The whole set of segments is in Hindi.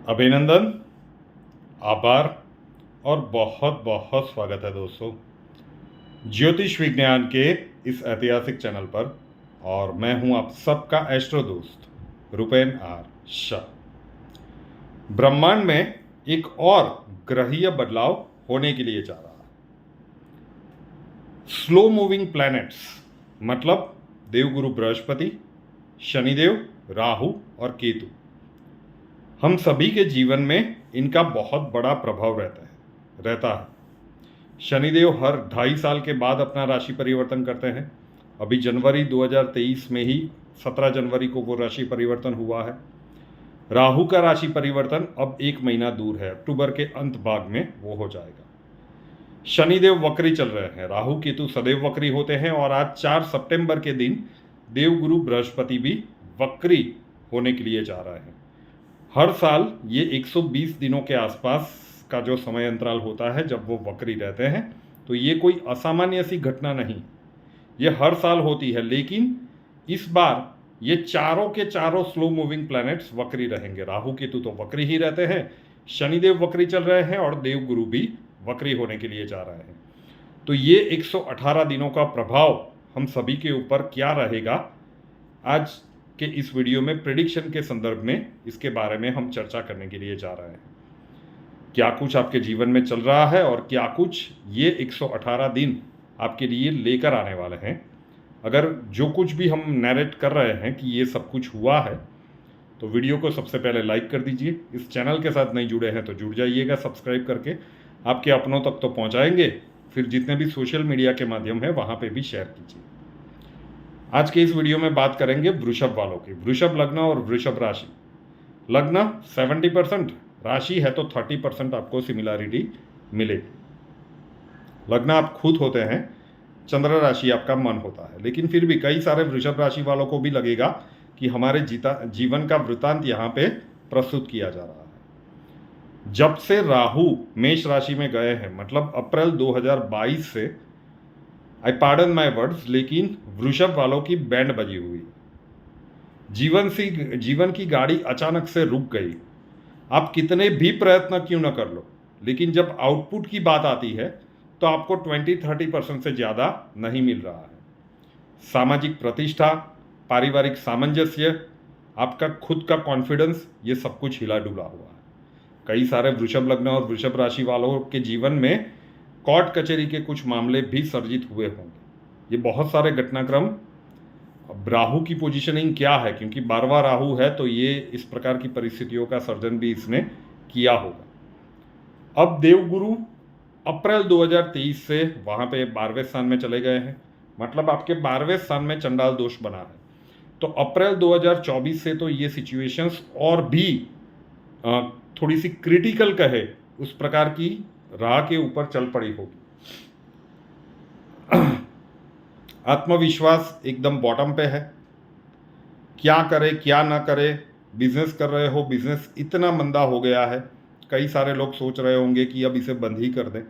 अभिनंदन, आभार और बहुत बहुत स्वागत है दोस्तों ज्योतिष विज्ञान के इस ऐतिहासिक चैनल पर। और मैं हूं आप सबका एस्ट्रो दोस्त रुपेन आर शाह। ब्रह्मांड में एक और ग्रहीय बदलाव होने के लिए जा रहा है। स्लो मूविंग प्लैनेट्स मतलब देवगुरु बृहस्पति, शनिदेव, राहु और केतु, हम सभी के जीवन में इनका बहुत बड़ा प्रभाव रहता है। शनिदेव हर 2.5 साल के बाद अपना राशि परिवर्तन करते हैं। अभी जनवरी 2023 में ही 17 जनवरी को वो राशि परिवर्तन हुआ है। राहु का राशि परिवर्तन अब 1 महीना दूर है, अक्टूबर के अंत भाग में वो हो जाएगा। शनिदेव वक्री चल रहे हैं, राहु केतु सदैव वक्री होते हैं और आज 4 सितंबर के दिन देवगुरु बृहस्पति भी वक्री होने के लिए जा रहे हैं। हर साल ये 120 दिनों के आसपास का जो समय अंतराल होता है जब वो वक्री रहते हैं, तो ये कोई असामान्य सी घटना नहीं, ये हर साल होती है। लेकिन इस बार ये चारों के चारों स्लो मूविंग प्लैनेट्स वक्री रहेंगे। राहु केतु तो वक्री ही रहते हैं, शनिदेव वक्री चल रहे हैं और देवगुरु भी वक्री होने के लिए जा रहे हैं। तो ये 118 दिनों का प्रभाव हम सभी के ऊपर क्या रहेगा, आज के इस वीडियो में प्रेडिक्शन के संदर्भ में इसके बारे में हम चर्चा करने के लिए जा रहे हैं। क्या कुछ आपके जीवन में चल रहा है और क्या कुछ ये 118 दिन आपके लिए लेकर आने वाले हैं। अगर जो कुछ भी हम नैरेट कर रहे हैं कि ये सब कुछ हुआ है, तो वीडियो को सबसे पहले लाइक कर दीजिए। इस चैनल के साथ नहीं जुड़े हैं तो जुड़ जाइएगा सब्सक्राइब करके। आपके अपनों तक तो पहुंचाएंगे, फिर जितने भी सोशल मीडिया के माध्यम है वहाँ पे भी शेयर कीजिए। आज के इस वीडियो में बात करेंगे वृषभ वालों की। वृषभ लग्न और वृषभ राशि। लग्न 70%, राशि है तो 30% आपको सिमिलरिटी मिलेगी। लग्न आप खुद होते हैं, चंद्र राशि आपका मन होता है, लेकिन फिर भी कई सारे वृषभ राशि वालों को भी लगेगा कि हमारे जीवन का वृतांत यहाँ पे प्रस्तुत किया जा रहा है। जब से राहु मेष राशि में गए हैं, मतलब अप्रैल 2022 से, आई पार्डन माई वर्ड्स, लेकिन वृषभ वालों की बैंड बजी हुई। जीवन की गाड़ी अचानक से रुक गई। आप कितने भी प्रयत्न क्यों न कर लो, लेकिन जब आउटपुट की बात आती है तो आपको 20-30% से ज़्यादा नहीं मिल रहा है। सामाजिक प्रतिष्ठा, पारिवारिक सामंजस्य, आपका खुद का कॉन्फिडेंस, ये सब कुछ हिला डुला हुआ है। कई सारे वृषभ लग्न और वृषभ राशि वालों के जीवन में कोर्ट कचहरी के कुछ मामले भी सर्जित हुए होंगे। ये बहुत सारे घटनाक्रम। अब राहु की पोजीशनिंग क्या है, क्योंकि 12वां राहु है, तो ये इस प्रकार की परिस्थितियों का सर्जन भी इसने किया होगा। अब देवगुरु अप्रैल 2023 से वहाँ पे 12वें स्थान में चले गए हैं, मतलब आपके 12वें स्थान में चंडाल दोष बना है। तो अप्रैल 2024 से तो ये सिचुएशंस और भी थोड़ी सी क्रिटिकल कहे उस प्रकार की राह के ऊपर चल पड़ी होगी। आत्मविश्वास एकदम बॉटम पे है। क्या करे क्या ना करे, बिजनेस कर रहे हो, बिजनेस इतना मंदा हो गया है, कई सारे लोग सोच रहे होंगे कि अब इसे बंद ही कर दें।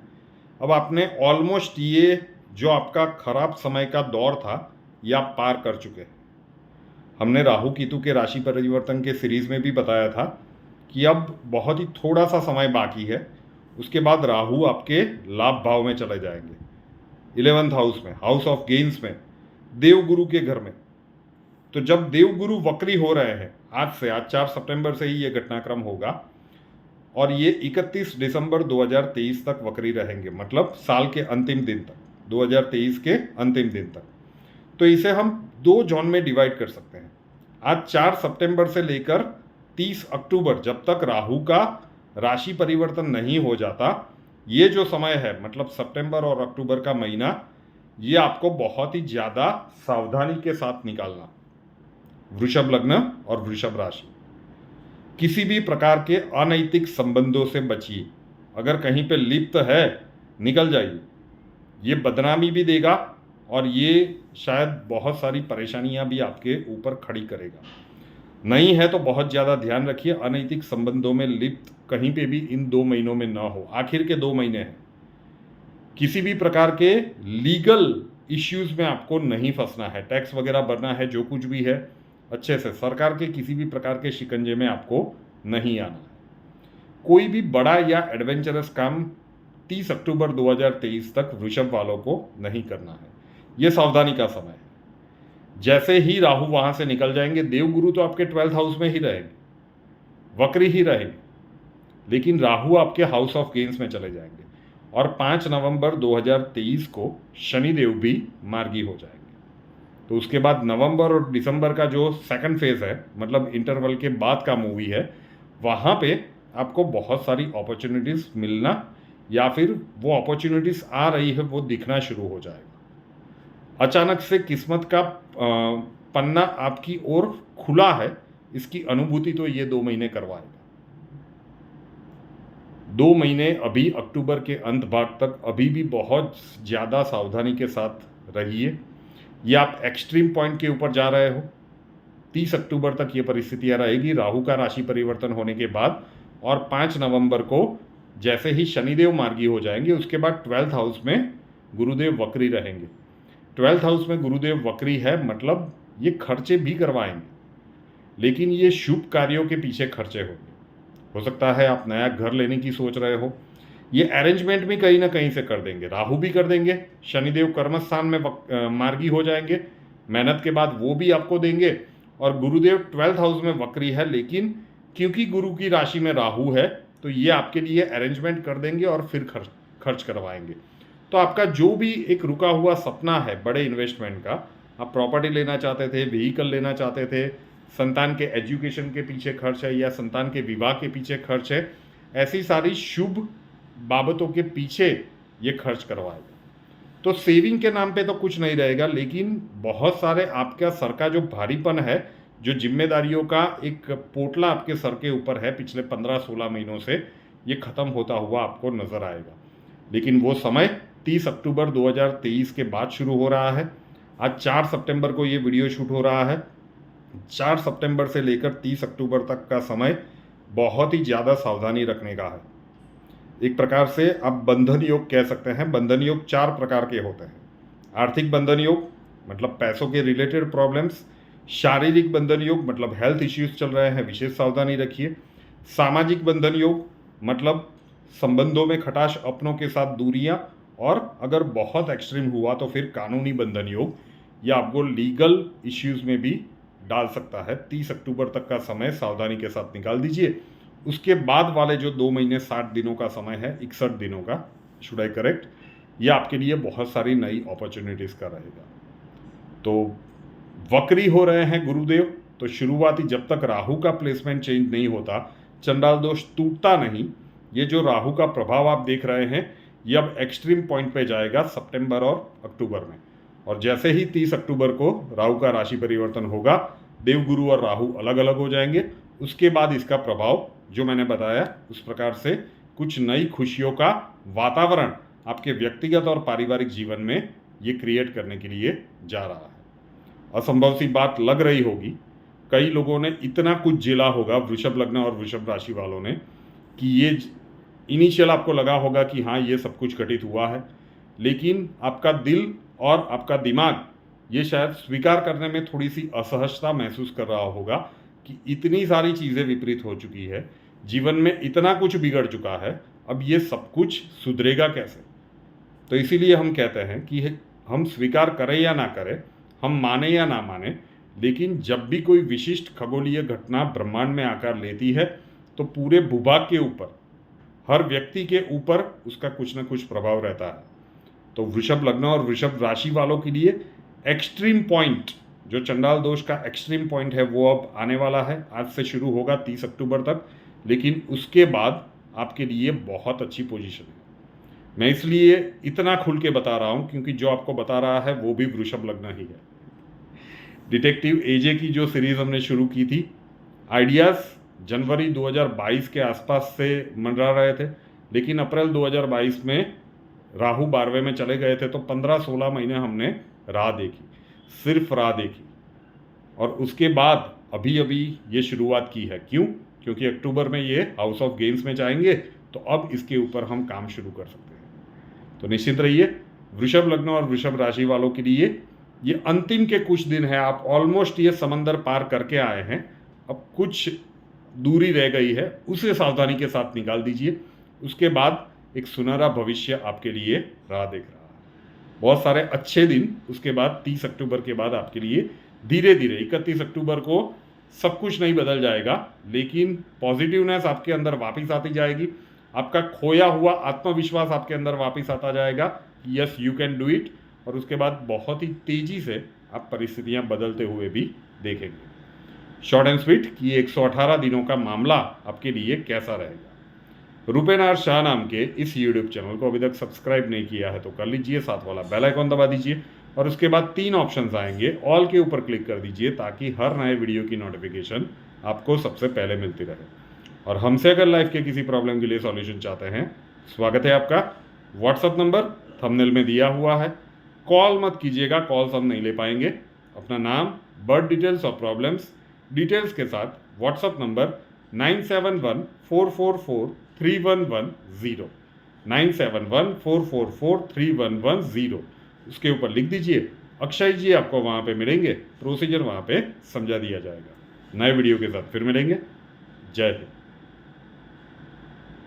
अब आपने ऑलमोस्ट ये जो आपका खराब समय का दौर था, ये आप पार कर चुके हैं। हमने राहु केतु के राशि परिवर्तन के सीरीज में भी बताया था कि अब बहुत ही थोड़ा सा समय बाकी है, उसके बाद राहु आपके लाभ भाव में चले जाएंगे, 11th हाउस में, हाउस ऑफ गेन्स में, देवगुरु के घर में। तो जब देवगुरु वक्री हो रहे हैं, आज 4 सितंबर से ही ये घटनाक्रम होगा और ये 31 दिसंबर 2023 तक वक्री रहेंगे, मतलब साल के अंतिम दिन तक, 2023 के अंतिम दिन तक। तो इसे हम 2 जोन में डिवाइड कर सकते हैं। आज 4 सितंबर से लेकर 30 अक्टूबर, जब तक राहु का राशि परिवर्तन नहीं हो जाता, ये जो समय है, मतलब सितंबर और अक्टूबर का महीना, ये आपको बहुत ही ज़्यादा सावधानी के साथ निकालना। वृषभ लग्न और वृषभ राशि, किसी भी प्रकार के अनैतिक संबंधों से बचिए। अगर कहीं पे लिप्त है, निकल जाइए। ये बदनामी भी देगा और ये शायद बहुत सारी परेशानियां भी आपके ऊपर खड़ी करेगा। नहीं है तो बहुत ज़्यादा ध्यान रखिए, अनैतिक संबंधों में लिप्त कहीं पे भी इन 2 महीनों में ना हो। आखिर के 2 महीने हैं, किसी भी प्रकार के लीगल इश्यूज में आपको नहीं फंसना है। टैक्स वगैरह भरना है, जो कुछ भी है अच्छे से, सरकार के किसी भी प्रकार के शिकंजे में आपको नहीं आना है। कोई भी बड़ा या एडवेंचरस काम 30 अक्टूबर 2023 तक वृषभ वालों को नहीं करना है। यह सावधानी का समय है। जैसे ही राहु वहां से निकल जाएंगे, देवगुरु तो आपके 12th हाउस में ही रहेंगे, वक्री ही रहेंगे, लेकिन राहु आपके हाउस ऑफ गेन्स में चले जाएंगे और 5 नवंबर 2023 को शनिदेव भी मार्गी हो जाएंगे। तो उसके बाद नवंबर और दिसंबर का जो सेकंड फेज है, मतलब इंटरवल के बाद का मूवी है, वहाँ पे आपको बहुत सारी अपॉर्चुनिटीज़ मिलना या फिर वो अपॉर्चुनिटीज़ आ रही है वो दिखना शुरू हो जाएगा। अचानक से किस्मत का पन्ना आपकी ओर खुला है, इसकी अनुभूति तो ये 2 महीने करवाएगा। 2 महीने अभी अक्टूबर के अंत भाग तक अभी भी बहुत ज़्यादा सावधानी के साथ रहिए। ये आप एक्सट्रीम पॉइंट के ऊपर जा रहे हो। 30 अक्टूबर तक ये परिस्थितियाँ रहेगी राहु का राशि परिवर्तन होने के बाद, और 5 नवंबर को जैसे ही शनिदेव मार्गी हो जाएंगे उसके बाद 12th हाउस में गुरुदेव वक्री रहेंगे। 12th हाउस में गुरुदेव वक्री है, मतलब ये खर्चे भी करवाएंगे, लेकिन ये शुभ कार्यों के पीछे खर्चे होंगे। हो सकता है आप नया घर लेने की सोच रहे हो, ये अरेंजमेंट भी कहीं ना कहीं से कर देंगे, राहु भी कर देंगे। शनिदेव कर्मस्थान में मार्गी हो जाएंगे, मेहनत के बाद वो भी आपको देंगे। और गुरुदेव 12th हाउस में वक्री है, लेकिन क्योंकि गुरु की राशि में राहु है तो ये आपके लिए अरेंजमेंट कर देंगे और फिर खर्च करवाएंगे। तो आपका जो भी एक रुका हुआ सपना है बड़े इन्वेस्टमेंट का, आप प्रॉपर्टी लेना चाहते थे, व्हीकल लेना चाहते थे, संतान के एजुकेशन के पीछे खर्च है या संतान के विवाह के पीछे खर्च है, ऐसी सारी शुभ बाबतों के पीछे ये खर्च करवाएगा। तो सेविंग के नाम पे तो कुछ नहीं रहेगा, लेकिन बहुत सारे आपका सर का जो भारीपन है, जो जिम्मेदारियों का एक पोटला आपके सर के ऊपर है पिछले 15-16 महीनों से, ये खत्म होता हुआ आपको नजर आएगा। लेकिन वो समय 30 अक्टूबर 2023 के बाद शुरू हो रहा है। आज 4 सितंबर को ये वीडियो शूट हो रहा है। 4 सितंबर से लेकर 30 अक्टूबर तक का समय बहुत ही ज़्यादा सावधानी रखने का है। एक प्रकार से आप बंधन योग कह सकते हैं। बंधन योग 4 प्रकार के होते हैं। आर्थिक बंधन योग मतलब पैसों के रिलेटेड प्रॉब्लम्स, शारीरिक बंधन योग मतलब हेल्थ इश्यूज चल रहे हैं, विशेष सावधानी रखिए। सामाजिक बंधन योग मतलब संबंधों में खटाश, अपनों के साथ दूरियां, और अगर बहुत एक्सट्रीम हुआ तो फिर कानूनी बंधन योग, या आपको लीगल इश्यूज में भी डाल सकता है। 30 अक्टूबर तक का समय सावधानी के साथ निकाल दीजिए। उसके बाद वाले जो 2 महीने 60 दिनों का समय है, 61 दिनों का, शुड आई करेक्ट, ये आपके लिए बहुत सारी नई अपॉर्चुनिटीज़ का रहेगा। तो वक्री हो रहे हैं गुरुदेव, तो शुरुआती जब तक राहु का प्लेसमेंट चेंज नहीं होता, चंडाल दोष टूटता नहीं। ये जो राहु का प्रभाव आप देख रहे हैं ये अब एक्सट्रीम पॉइंट पे जाएगा सितंबर और अक्टूबर में। और जैसे ही 30 अक्टूबर को राहु का राशि परिवर्तन होगा, देवगुरु और राहु अलग अलग हो जाएंगे। उसके बाद इसका प्रभाव जो मैंने बताया उस प्रकार से कुछ नई खुशियों का वातावरण आपके व्यक्तिगत और पारिवारिक जीवन में ये क्रिएट करने के लिए जा रहा है। असंभव सी बात लग रही होगी, कई लोगों ने इतना कुछ झेला होगा, वृषभ लग्न और वृषभ राशि वालों ने, कि ये इनिशियल आपको लगा होगा कि हाँ ये सब कुछ घटित हुआ है, लेकिन आपका दिल और आपका दिमाग ये शायद स्वीकार करने में थोड़ी सी असहजता महसूस कर रहा होगा कि इतनी सारी चीज़ें विपरीत हो चुकी है, जीवन में इतना कुछ बिगड़ चुका है, अब ये सब कुछ सुधरेगा कैसे। तो इसीलिए हम कहते हैं कि हम स्वीकार करें या ना करें, हम माने या ना माने, लेकिन जब भी कोई विशिष्ट खगोलीय घटना ब्रह्मांड में आकार लेती है तो पूरे भूभाग के ऊपर, हर व्यक्ति के ऊपर उसका कुछ ना कुछ प्रभाव रहता है। तो वृषभ लग्न और वृषभ राशि वालों के लिए एक्सट्रीम पॉइंट, जो चंडाल दोष का एक्सट्रीम पॉइंट है, वो अब आने वाला है। आज से शुरू होगा 30 अक्टूबर तक, लेकिन उसके बाद आपके लिए बहुत अच्छी पोजीशन है। मैं इसलिए इतना खुल के बता रहा हूँ क्योंकि जो आपको बता रहा है वो भी वृषभ लग्न ही है। डिटेक्टिव एजे की जो सीरीज हमने शुरू की थी, आइडियाज़ जनवरी 2022 के आसपास से मंडरा रहे थे, लेकिन अप्रैल 2022 में राहु 12वें में चले गए थे, तो 15-16 महीने हमने राह देखी, सिर्फ राह देखी। और उसके बाद अभी अभी ये शुरुआत की है। क्यों? क्योंकि अक्टूबर में ये हाउस ऑफ गेम्स में जाएंगे, तो अब इसके ऊपर हम काम शुरू कर सकते हैं। तो निश्चित रहिए, वृषभ लग्न और वृषभ राशि वालों के लिए ये अंतिम के कुछ दिन है। आप ऑलमोस्ट ये समंदर पार करके आए हैं। अब कुछ दूरी रह गई है उसे सावधानी के साथ निकाल दीजिए। उसके बाद एक सुनहरा भविष्य आपके लिए राह देख रहा है। बहुत सारे अच्छे दिन उसके बाद 30 अक्टूबर के बाद आपके लिए धीरे धीरे 31 अक्टूबर को सब कुछ नहीं बदल जाएगा, लेकिन पॉजिटिवनेस आपके अंदर वापस आती जाएगी। आपका खोया हुआ आत्मविश्वास आपके अंदर वापस आता जाएगा, yes you can do it. और उसके बाद बहुत ही तेजी से आप परिस्थितियां बदलते हुए भी देखेंगे। शॉर्ट एंड स्वीट कि 118 दिनों का मामला आपके लिए कैसा रहेगा। रूपेनार शाह नाम के इस यूट्यूब चैनल को अभी तक सब्सक्राइब नहीं किया है तो कर लीजिए, साथ वाला बेल आइकॉन दबा दीजिए और उसके बाद 3 ऑप्शंस आएंगे, ऑल के ऊपर क्लिक कर दीजिए ताकि हर नए वीडियो की नोटिफिकेशन आपको सबसे पहले मिलती रहे। और हमसे अगर लाइफ के किसी प्रॉब्लम के लिए सॉल्यूशन चाहते हैं, स्वागत है आपका। व्हाट्सअप नंबर थंबनेल में दिया हुआ है। कॉल मत कीजिएगा, कॉल्स हम नहीं ले पाएंगे। अपना नाम, बर्थ डिटेल्स और प्रॉब्लम्स डिटेल्स के साथ व्हाट्सअप नंबर 9714443110 9714443110 उसके ऊपर लिख दीजिए। अक्षय जी आपको वहाँ पे मिलेंगे, प्रोसीजर वहाँ पे समझा दिया जाएगा। नए वीडियो के साथ फिर मिलेंगे। जय हिंद।